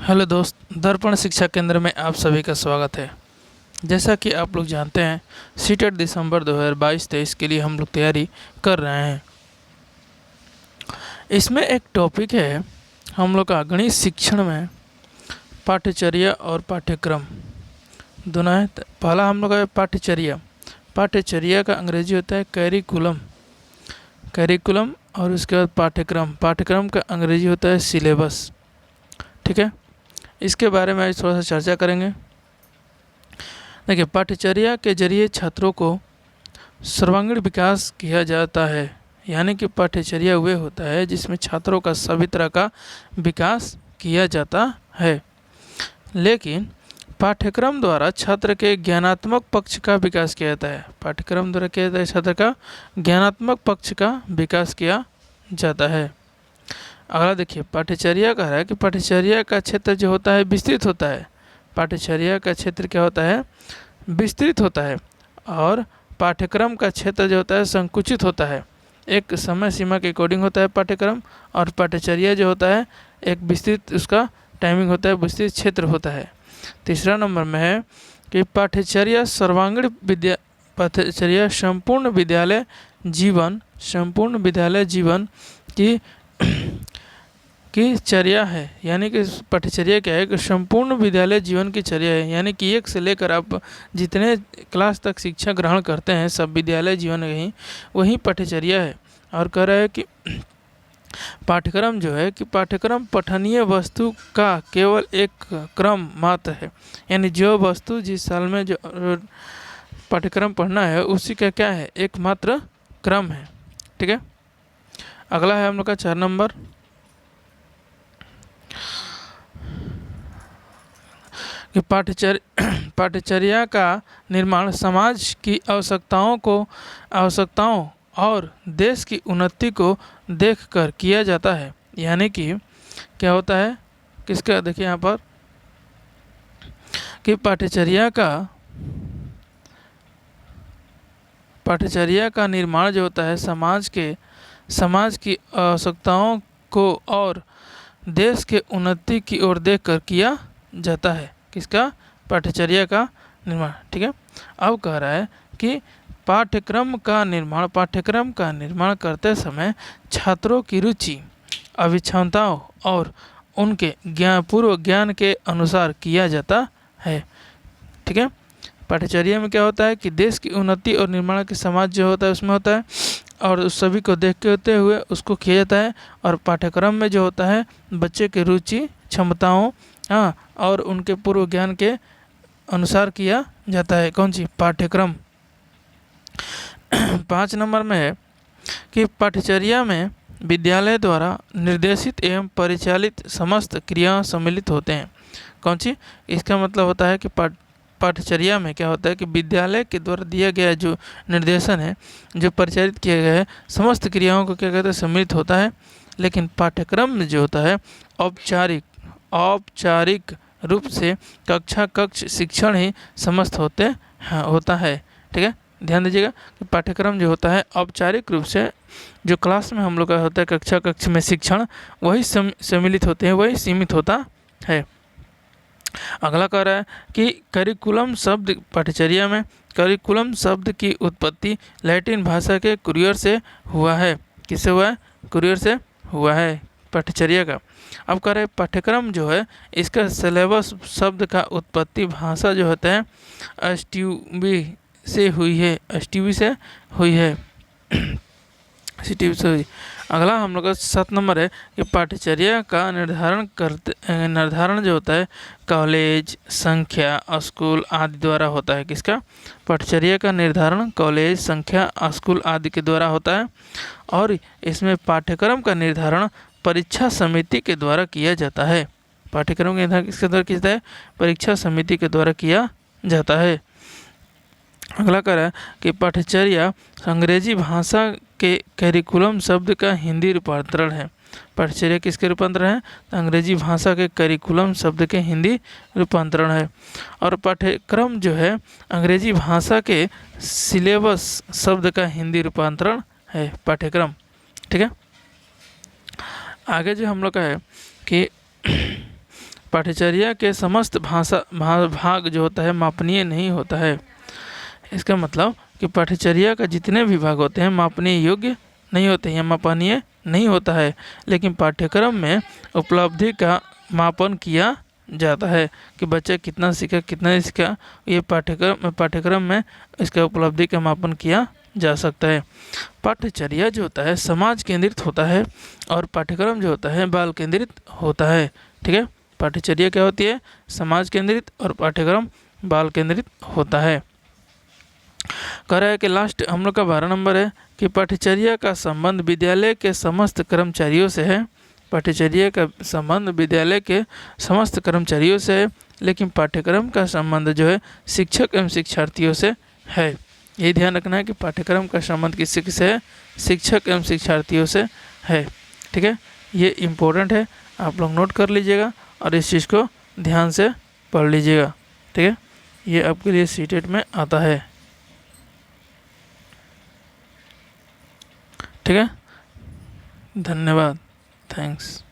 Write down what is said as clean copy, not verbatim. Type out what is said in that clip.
Hello दोस्त, दर्पण शिक्षा केंद्र में आप सभी का स्वागत है। जैसा कि आप लोग जानते हैं, सीटेट दिसंबर 2022-23 के लिए हम लोग तैयारी कर रहे हैं। इसमें एक टॉपिक है हम लोग का गणित शिक्षण में पाठ्यचर्या और पाठ्यक्रम दोनों है। पहला हम लोग का पाठ्यचर्या। पाठ्यचर्या का अंग्रेजी होता है कैरिकुलम और उसके बाद पाठ्यक्रम का अंग्रेजी होता है सिलेबस। ठीक है, इसके बारे में आज थोड़ा सा चर्चा करेंगे। देखिए, पाठ्यचर्या के जरिए छात्रों को सर्वांगीण विकास किया जाता है, यानी कि पाठ्यचर्या वे होता है जिसमें छात्रों का सभी तरह का विकास किया जाता है। लेकिन पाठ्यक्रम द्वारा छात्र के ज्ञानात्मक पक्ष का विकास किया जाता है। पाठ्यक्रम द्वारा किया जाता है छात्र का ज्ञानात्मक पक्ष का विकास किया जाता है। अगला देखिए, पाठ्यचर्या कह रहा है कि पाठ्यचर्या का क्षेत्र जो होता है विस्तृत होता है। पाठ्यचर्या का क्षेत्र क्या होता है? विस्तृत होता है। और पाठ्यक्रम का क्षेत्र जो होता है संकुचित होता है। एक समय सीमा के अकॉर्डिंग होता है पाठ्यक्रम, और पाठ्यचर्या जो होता है एक विस्तृत उसका टाइमिंग होता है, विस्तृत क्षेत्र होता है। तीसरा नंबर में है कि पाठ्यचर्या संपूर्ण विद्यालय जीवन की चर्या है। यानी कि पाठ्यचर्या क्या है कि संपूर्ण विद्यालय जीवन की चर्या है, यानी कि एक से लेकर आप जितने क्लास तक शिक्षा ग्रहण करते हैं सब विद्यालय जीवन वही पाठ्यचर्या है। और कह रहा है कि पाठ्यक्रम जो है कि पाठ्यक्रम पठनीय वस्तु का केवल एक क्रम मात्र है, यानी जो वस्तु जिस साल में जो पाठ्यक्रम पढ़ना है उसी का क्या है, एकमात्र क्रम है। ठीक है, अगला है हम लोग का 4 नंबर कि पाठ्यचर्या का निर्माण समाज की आवश्यकताओं और देश की उन्नति को देखकर किया जाता है। यानी कि क्या होता है किसका, देखिए यहाँ पर कि पाठ्यचर्या का निर्माण जो होता है समाज की आवश्यकताओं को और देश के उन्नति की ओर देखकर किया जाता है। किसका? पाठ्यचर्या का निर्माण। ठीक है, अब कह रहा है कि पाठ्यक्रम का निर्माण करते समय छात्रों की रुचि, अभिक्षमताओं और उनके पूर्व ज्ञान के अनुसार किया जाता है। ठीक है, पाठ्यचर्या में क्या होता है कि देश की उन्नति और निर्माण के समाज जो होता है उसमें होता है, और उस सभी को देखते हुए उसको किया जाता है। और पाठ्यक्रम में जो होता है बच्चे की रुचि, क्षमताओं और उनके पूर्व ज्ञान के अनुसार किया जाता है। कौन सी? पाठ्यक्रम। 5 नंबर में है कि पाठ्यचर्या में विद्यालय द्वारा निर्देशित एवं परिचालित समस्त क्रियाएं सम्मिलित होते हैं। कौन सी? इसका मतलब होता है कि पाठ्यचर्या में क्या होता है कि विद्यालय के द्वारा दिया गया जो निर्देशन है, जो परिचालित किया गया है, समस्त क्रियाओं को क्या कहते हैं, सम्मिलित होता है। लेकिन पाठ्यक्रम में जो होता है औपचारिक रूप से कक्ष शिक्षण ही समस्त होता है। ठीक है, ध्यान दीजिएगा कि पाठ्यक्रम जो होता है औपचारिक रूप से जो क्लास में हम लोग का होता है कक्ष में शिक्षण वही सम्मिलित होते हैं, वही सीमित होता है। अगला कह रहा है कि करिकुलम शब्द, पाठ्यचर्या में करिकुलम शब्द की उत्पत्ति लैटिन भाषा के कुरियर से हुआ है। किससे हुआ है? कुरियर से हुआ है पाठ्यचर्या का। अब कह रहे हैं पाठ्यक्रम जो है इसका सिलेबस शब्द का उत्पत्ति भाषा जो होता है एसटीवी से हुई है। अगला हम लोग का 7 नंबर है कि पाठ्यचर्या का निर्धारण जो होता है कॉलेज, संख्या, स्कूल आदि द्वारा होता है। किसका? पाठ्यचर्या का निर्धारण कॉलेज, संख्या, स्कूल आदि के द्वारा होता है। और इसमें पाठ्यक्रम का निर्धारण परीक्षा समिति के द्वारा किया जाता है। पाठ्यक्रम का निर्धारण किसके द्वारा किया जाता है? परीक्षा समिति के द्वारा किया जाता है। अगला कह रहा है कि पाठ्यचर्या अंग्रेजी भाषा के करिकुलम शब्द का हिंदी रूपांतरण है। पाठ्यचर्या किसके रूपांतरण है? तो अंग्रेजी भाषा के करिकुलम शब्द के हिंदी रूपांतरण है। और पाठ्यक्रम जो है अंग्रेजी भाषा के सिलेबस शब्द का हिंदी रूपांतरण है पाठ्यक्रम। ठीक है, आगे जो हम लोग का है कि पाठ्यचर्या के समस्त भाग जो होता है मापनीय नहीं होता है। इसका मतलब कि पाठ्यचर्या का जितने भी भाग होते हैं मापनीय योग्य नहीं होते हैं, मापनीय नहीं होता है, लेकिन पाठ्यक्रम में उपलब्धि का मापन किया जाता है कि बच्चा कितना सीखा कितना नहीं सीखा। ये पाठ्यक्रम में इसका उपलब्धि का मापन किया जा सकता है। पाठ्यचर्या जो होता है समाज केंद्रित होता है और पाठ्यक्रम जो होता है बाल केंद्रित होता है। ठीक है, पाठ्यचर्या क्या होती है? समाज केंद्रित और पाठ्यक्रम बाल केंद्रित होता है। कह रहा है कि लास्ट हम लोग का 12 नंबर है कि पाठ्यचर्या का संबंध विद्यालय के समस्त कर्मचारियों से है। पाठ्यचर्या का संबंध विद्यालय के समस्त कर्मचारियों से है, लेकिन पाठ्यक्रम का संबंध जो है शिक्षक एवं शिक्षार्थियों से है। यही ध्यान रखना है कि पाठ्यक्रम का संबंध किससे किससे है? शिक्षक एवं शिक्षार्थियों से है। ठीक है, ये इम्पोर्टेंट है, आप लोग नोट कर लीजिएगा और इस चीज़ को ध्यान से पढ़ लीजिएगा। ठीक है, ये आपके लिए सीटेट में आता है। ठीक है, धन्यवाद, थैंक्स।